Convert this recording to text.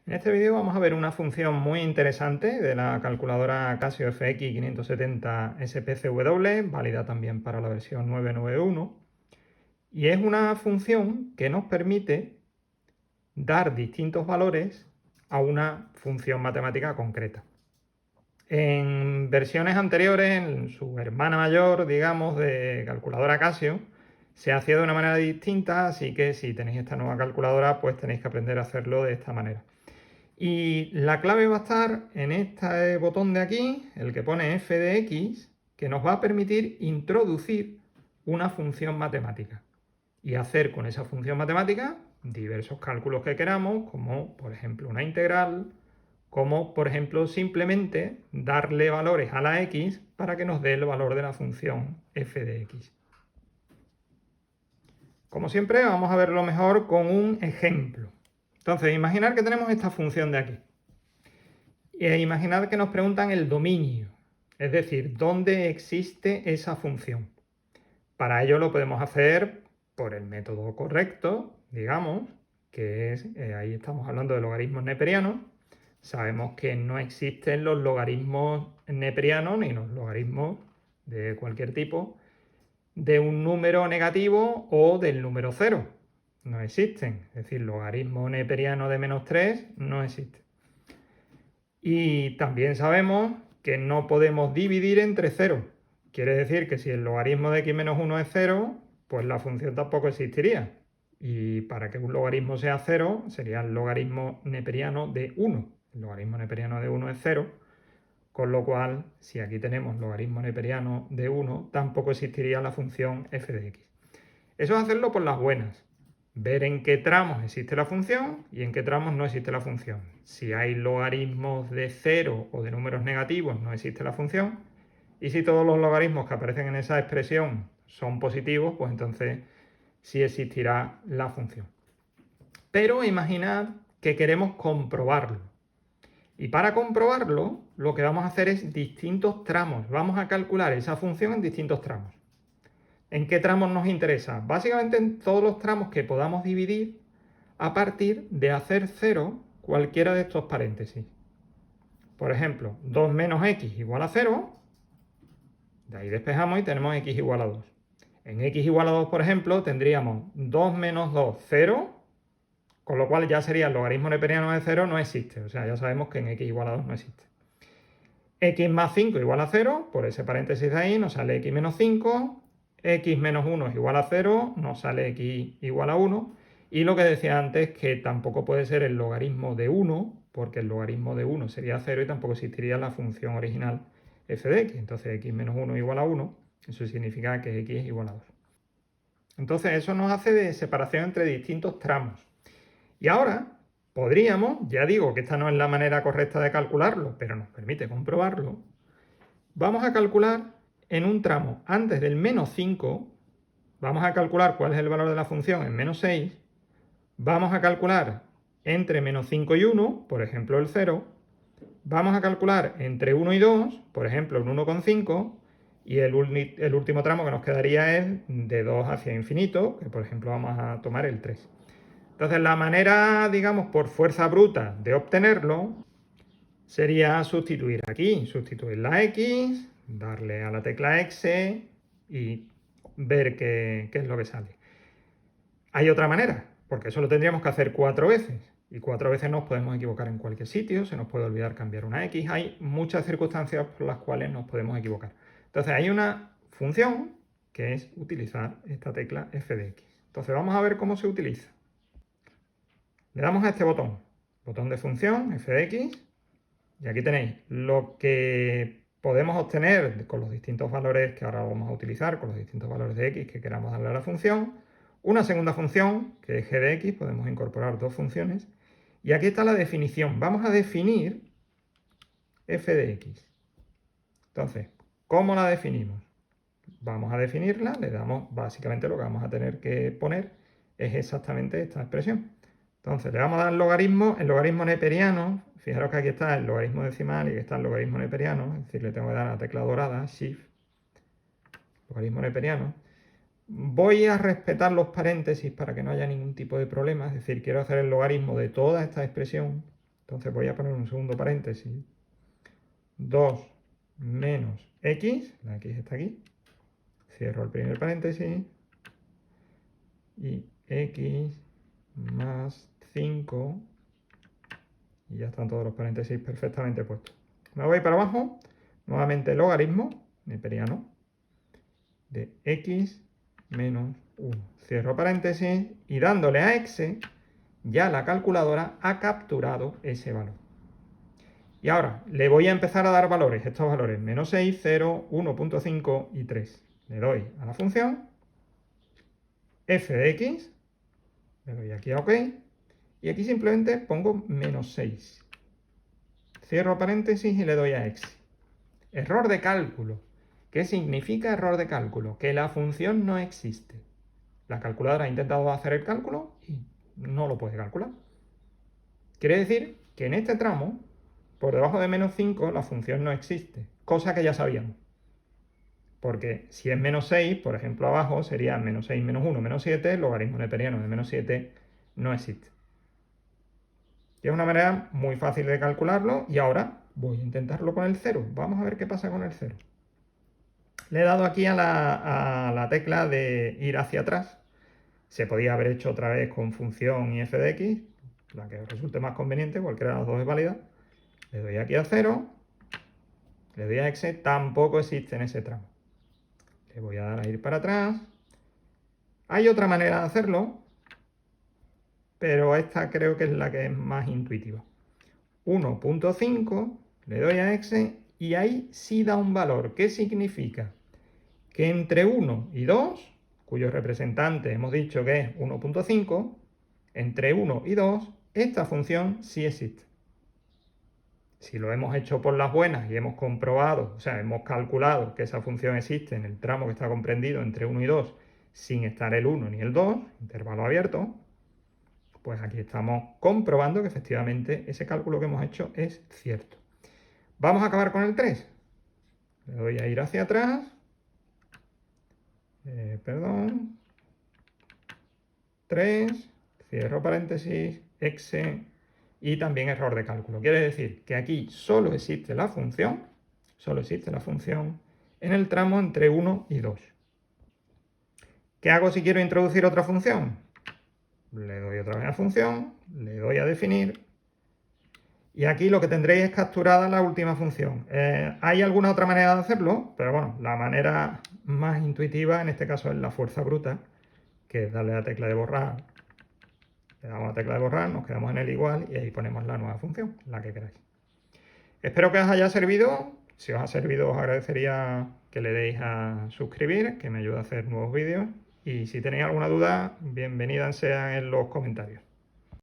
En este vídeo vamos a ver una función muy interesante de la calculadora Casio FX 570 SPCW, válida también para la versión 991, y es una función que nos permite dar distintos valores a una función matemática concreta. En versiones anteriores, en su hermana mayor, digamos, de calculadora Casio, se hacía de una manera distinta, así que si tenéis esta nueva calculadora, pues tenéis que aprender a hacerlo de esta manera. Y la clave va a estar en este botón de aquí, el que pone f de x, que nos va a permitir introducir una función matemática y hacer con esa función matemática diversos cálculos que queramos, como por ejemplo una integral, como por ejemplo simplemente darle valores a la x para que nos dé el valor de la función f de x. Como siempre, vamos a verlo mejor con un ejemplo. Entonces, imaginar que tenemos esta función de aquí. Imaginad que nos preguntan el dominio, es decir, dónde existe esa función. Para ello lo podemos hacer por el método correcto, digamos, que es, ahí estamos hablando de logaritmos neperianos. Sabemos que no existen los logaritmos neperianos ni los logaritmos de cualquier tipo de un número negativo o del número 0. No existen. Es decir, logaritmo neperiano de -3 no existe. Y también sabemos que no podemos dividir entre 0. Quiere decir que si el logaritmo de x menos 1 es 0, pues la función tampoco existiría. Y para que un logaritmo sea 0, sería el logaritmo neperiano de 1. El logaritmo neperiano de 1 es 0, con lo cual, si aquí tenemos logaritmo neperiano de 1, tampoco existiría la función f de x. Eso es hacerlo por las buenas. Ver en qué tramos existe la función y en qué tramos no existe la función. Si hay logaritmos de 0 o de números negativos, no existe la función. Y si todos los logaritmos que aparecen en esa expresión son positivos, pues entonces sí existirá la función. Pero imaginad que queremos comprobarlo. Y para comprobarlo, lo que vamos a hacer es distintos tramos. Vamos a calcular esa función en distintos tramos. ¿En qué tramos nos interesa? Básicamente en todos los tramos que podamos dividir a partir de hacer 0 cualquiera de estos paréntesis. Por ejemplo, 2 menos x igual a 0, de ahí despejamos y tenemos x igual a 2. En x igual a 2, por ejemplo, tendríamos 2 menos 2, 0, con lo cual ya sería el logaritmo neperiano de 0 no existe. O sea, ya sabemos que en x igual a 2 no existe. X más 5 igual a 0, por ese paréntesis de ahí nos sale x menos 5, x menos 1 es igual a 0, nos sale x igual a 1, y lo que decía antes, que tampoco puede ser el logaritmo de 1, porque el logaritmo de 1 sería 0 y tampoco existiría la función original f de x. Entonces x menos 1 igual a 1, eso significa que x es igual a 2. Entonces eso nos hace de separación entre distintos tramos. Y ahora podríamos, ya digo que esta no es la manera correcta de calcularlo, pero nos permite comprobarlo, vamos a calcular en un tramo antes del menos 5, vamos a calcular cuál es el valor de la función en menos 6, vamos a calcular entre menos 5 y 1, por ejemplo el 0, vamos a calcular entre 1 y 2, por ejemplo el 1,5, y el último tramo que nos quedaría es de 2 hacia infinito, que por ejemplo vamos a tomar el 3. Entonces la manera, digamos, por fuerza bruta de obtenerlo sería sustituir aquí, sustituir la x, darle a la tecla x y ver qué es lo que sale. Hay otra manera, porque eso lo tendríamos que hacer 4 veces. Y 4 veces nos podemos equivocar en cualquier sitio, se nos puede olvidar cambiar una x. Hay muchas circunstancias por las cuales nos podemos equivocar. Entonces hay una función que es utilizar esta tecla f de x. Entonces vamos a ver cómo se utiliza. Le damos a este botón de función, f de x, y aquí tenéis lo que podemos obtener con los distintos valores que ahora vamos a utilizar, con los distintos valores de x que queramos darle a la función. Una segunda función, que es g de x, podemos incorporar dos funciones. Y aquí está la definición. Vamos a definir f de x. Entonces, ¿cómo la definimos? Vamos a definirla, le damos básicamente lo que vamos a tener que poner es exactamente esta expresión. Entonces le vamos a dar el logaritmo neperiano. Fijaros que aquí está el logaritmo decimal y que está el logaritmo neperiano, es decir, le tengo que dar a la tecla dorada, Shift, logaritmo neperiano. Voy a respetar los paréntesis para que no haya ningún tipo de problema, es decir, quiero hacer el logaritmo de toda esta expresión Entonces voy a poner un segundo paréntesis. 2 menos x, la x está aquí. Cierro el primer paréntesis. Y x más 5. Y ya están todos los paréntesis perfectamente puestos. Me voy para abajo. Nuevamente logaritmo neperiano de x menos 1. Cierro paréntesis y dándole a x, ya la calculadora ha capturado ese valor. Y ahora le voy a empezar a dar valores, estos valores, menos 6, 0, 1.5 y 3. Le doy a la función f de x, le doy aquí a OK, y aquí simplemente pongo menos 6. Cierro paréntesis y le doy a x. Error de cálculo. ¿Qué significa error de cálculo? Que la función no existe. La calculadora ha intentado hacer el cálculo y no lo puede calcular. Quiere decir que en este tramo, por debajo de menos 5, la función no existe, cosa que ya sabíamos. Porque si es menos 6, por ejemplo, abajo sería menos 6 menos 1 menos 7, el logaritmo neperiano de menos 7 no existe. Y es una manera muy fácil de calcularlo y ahora voy a intentarlo con el 0. Vamos a ver qué pasa con el 0. Le he dado aquí a la tecla de ir hacia atrás. Se podía haber hecho otra vez con función y f de x, la que os resulte más conveniente, cualquiera de las dos es válida. Le doy aquí a 0, le doy a x, tampoco existe en ese tramo. Le voy a dar a ir para atrás. Hay otra manera de hacerlo, pero esta creo que es la que es más intuitiva. 1.5, le doy a x y ahí sí da un valor. ¿Qué significa? Que entre 1 y 2, cuyo representante hemos dicho que es 1.5, entre 1 y 2, esta función sí existe. Si lo hemos hecho por las buenas y hemos comprobado, o sea, hemos calculado que esa función existe en el tramo que está comprendido entre 1 y 2, sin estar el 1 ni el 2, intervalo abierto, pues aquí estamos comprobando que efectivamente ese cálculo que hemos hecho es cierto. Vamos a acabar con el 3. Le doy a ir hacia atrás. Perdón. 3, cierro paréntesis, x y también error de cálculo. Quiere decir que aquí solo existe la función en el tramo entre 1 y 2. ¿Qué hago si quiero introducir otra función? Le doy otra vez a función, le doy a definir y aquí lo que tendréis es capturada la última función. Hay alguna otra manera de hacerlo, pero bueno, la manera más intuitiva en este caso es la fuerza bruta, que es darle a la tecla de borrar. Le damos a la tecla de borrar, nos quedamos en el igual y ahí ponemos la nueva función, la que queráis. Espero que os haya servido. Si os ha servido, os agradecería que le deis a suscribir, que me ayuda a hacer nuevos vídeos. Y si tenéis alguna duda, bienvenida sea en los comentarios.